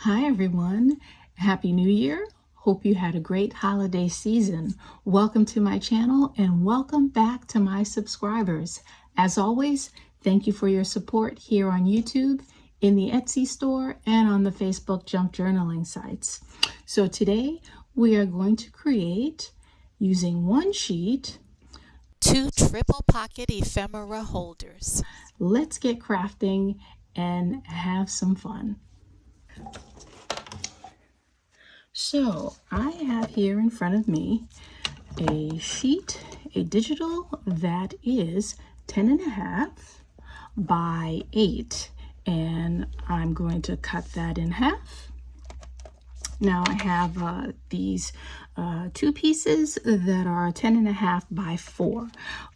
Hi everyone, Happy New Year. Hope you had a great holiday season. Welcome to my channel and welcome back to my subscribers. As always, thank you for your support here on YouTube, in the Etsy store, and on the Facebook junk journaling sites. So today we are going to create, using one sheet, 2 triple pocket ephemera holders. Let's get crafting and have some fun. So I have here in front of me a sheet, a digital that is 10.5 by 8, and I'm going to cut that in half. Now I have these two pieces that are 10.5 by 4.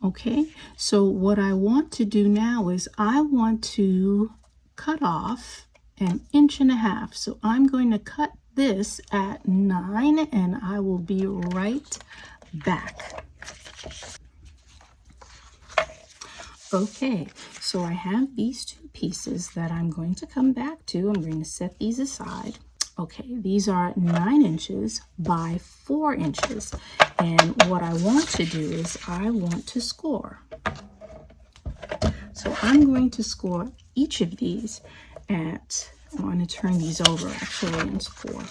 Okay, so what I want to do now is I want to cut off 1.5 inches. So I'm going to cut this at 9 and I will be right back. Okay, so I have these two pieces that I'm going to come back to. I'm going to set these aside. Okay, these are 9 inches by 4 inches. And what I want to do is I want to score. So I'm going to score each of these at, I want to turn these over actually and score.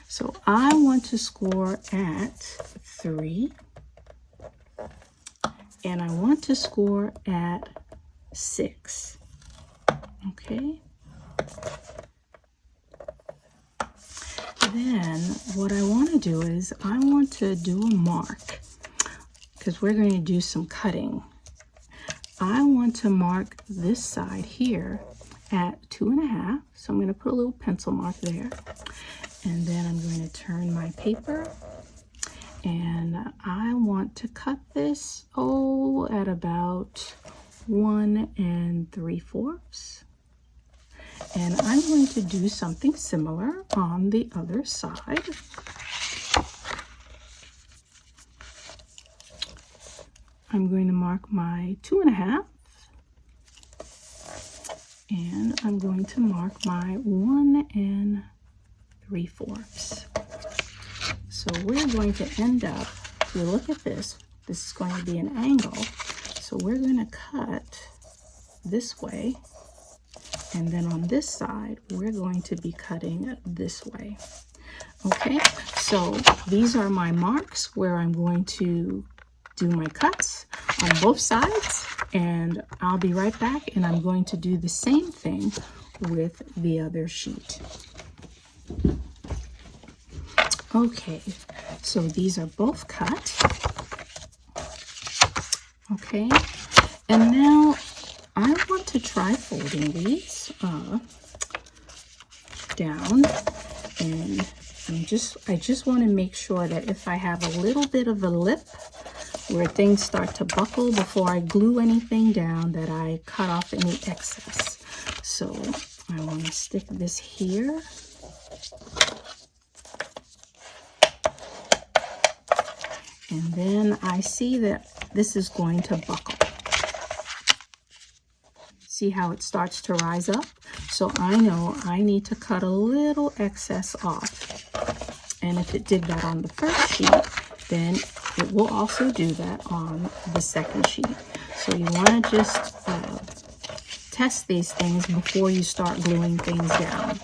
So I want to score at 3. And I want to score at 6. Okay. Then what I want to do is I want to do a mark because we're going to do some cutting. I want to mark this side here at 2.5. So I'm going to put a little pencil mark there. And then I'm going to turn my paper. And I want to cut this, at about 1 3/4. And I'm going to do something similar on the other side. I'm going to mark my 2.5. And I'm going to mark my 1 3/4. So we're going to end up, if you look at this, this is going to be an angle. So we're going to cut this way. And then on this side, we're going to be cutting this way. Okay, so these are my marks where I'm going to do my cuts on both sides. And I'll be right back and I'm going to do the same thing with the other sheet. Okay, so these are both cut. Okay, and now I want to try folding these down, and I just want to make sure that if I have a little bit of a lip where things start to buckle before I glue anything down, that I cut off any excess. So I want to stick this here. And then I see that this is going to buckle. See how it starts to rise up? So I know I need to cut a little excess off. And if it did that on the first sheet, then it will also do that on the second sheet. So you want to just test these things before you start gluing things down.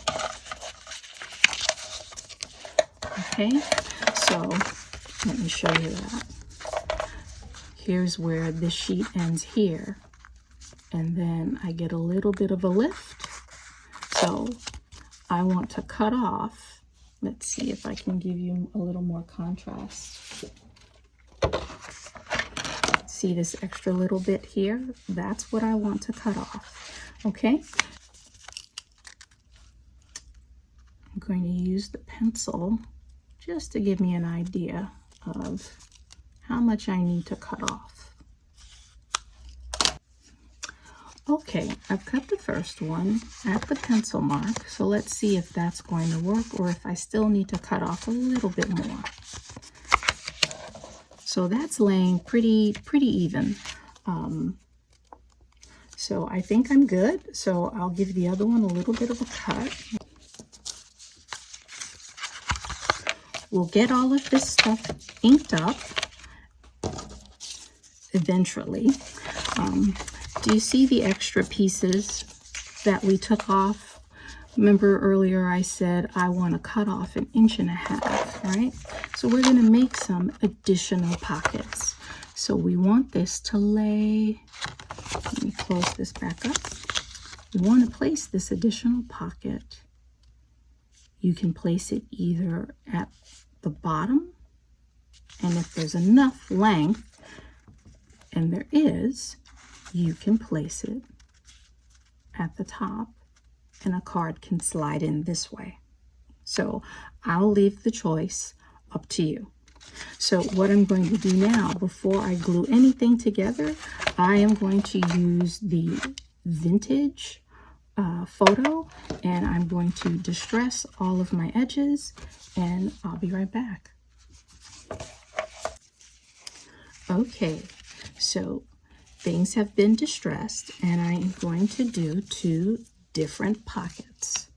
Okay, so let me show you that. Here's where this sheet ends here. And then I get a little bit of a lift. So I want to cut off. Let's see if I can give you a little more contrast. See this extra little bit here? That's what I want to cut off. Okay? I'm going to use the pencil just to give me an idea of how much I need to cut off. Okay, I've cut the first one at the pencil mark, so let's see if that's going to work or if I still need to cut off a little bit more. So that's laying pretty even. So I think I'm good. So I'll give the other one a little bit of a cut. we'll get all of this stuff inked up eventually. Do you see the extra pieces that we took off? Remember earlier I said I want to cut off 1.5 inches, right? So we're going to make some additional pockets. So we want this to lay, let me close this back up. We want to place this additional pocket. You can place it either at the bottom, and if there's enough length, and there is, you can place it at the top, and a card can slide in this way. So I'll leave the choice up to you. So what I'm going to do now, before I glue anything together, I am going to use the vintage photo, and I'm going to distress all of my edges, and I'll be right back. Okay, so things have been distressed, and I am going to do 2 different pockets.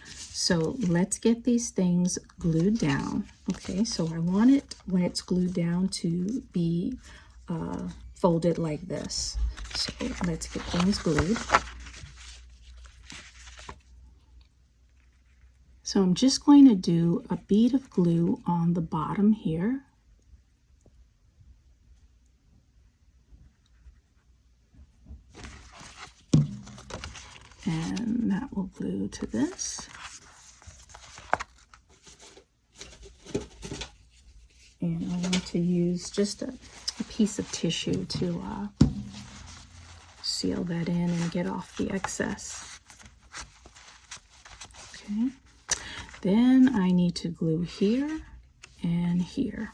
So let's get these things glued down. Okay, so I want it, when it's glued down, to be folded like this. So let's get things glued. So I'm just going to do a bead of glue on the bottom here. And that will glue to this. And I want to use just a piece of tissue to seal that in and get off the excess. Okay. Then I need to glue here and here.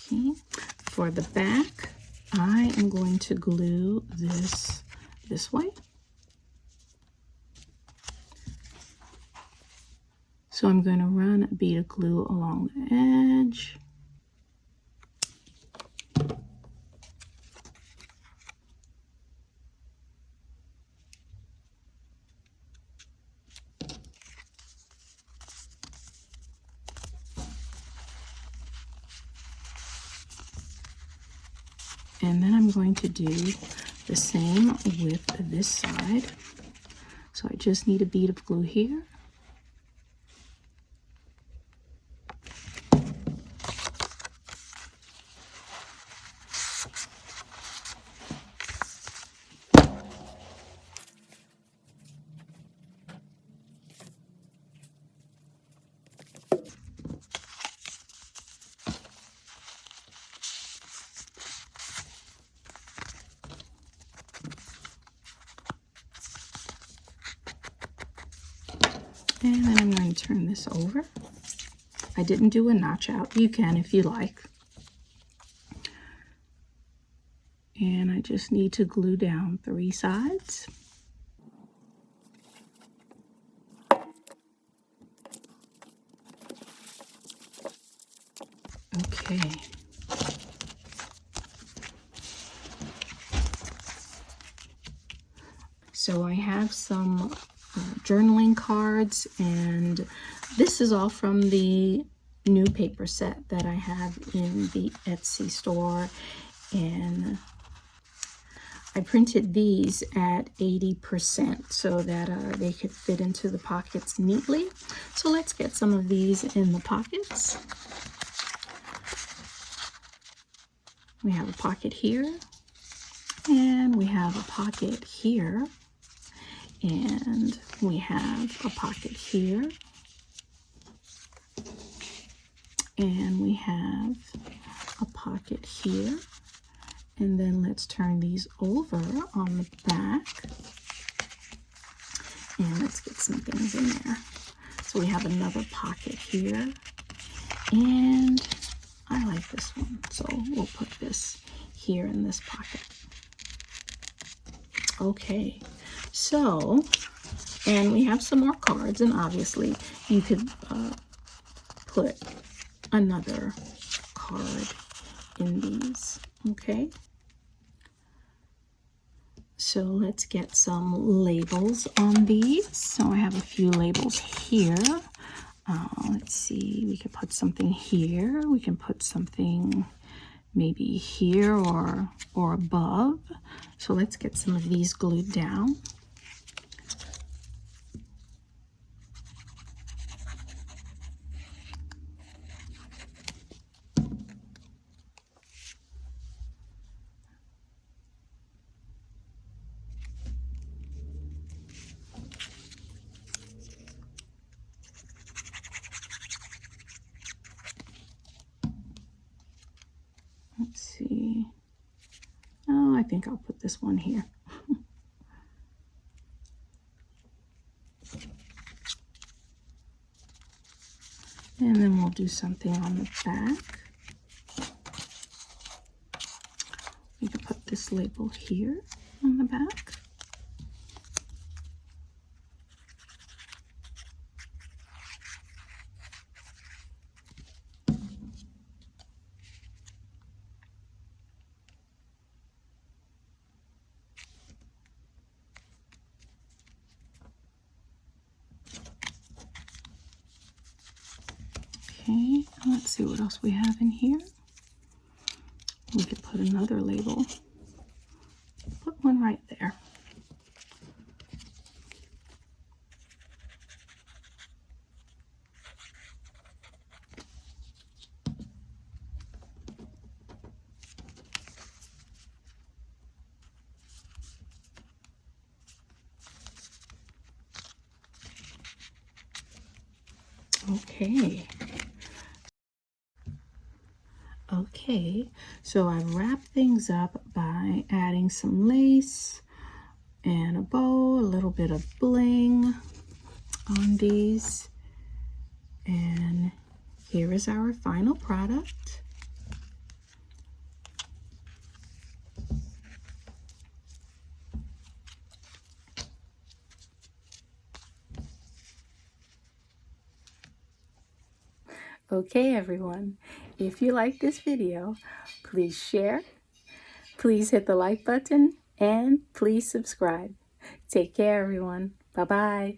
Okay. For the back, I am going to glue this way. So I'm going to run a bead of glue along the edge. And then I'm going to do the same with this side. So I just need a bead of glue here. And then I'm going to turn this over. I didn't do a notch out. You can if you like. And I just need to glue down 3 sides. Okay. So I have some journaling cards, and this is all from the new paper set that I have in the Etsy store, and I printed these at 80% so that they could fit into the pockets neatly. So let's get some of these in the pockets. We have a pocket here, and we have a pocket here, and we have a pocket here, and we have a pocket here. And then let's turn these over on the back, and let's get some things in there. So we have another pocket here, and I like this one, so we'll put this here in this pocket. Okay, so, and we have some more cards, and obviously you could put another card in these, okay? So let's get some labels on these. So I have a few labels here. Let's see, we could put something here. We can put something maybe here or above. So let's get some of these glued down. Let's see. Oh, I think I'll put this one here. And then we'll do something on the back. We can put this label here on the back. Okay, let's see what else we have in here. We could put another label. Put one right there. Okay, so I wrap things up by adding some lace and a bow, a little bit of bling on these. And here is our final product. Okay, everyone, if you like this video, please share, please hit the like button, and please subscribe. Take care, everyone. Bye-bye.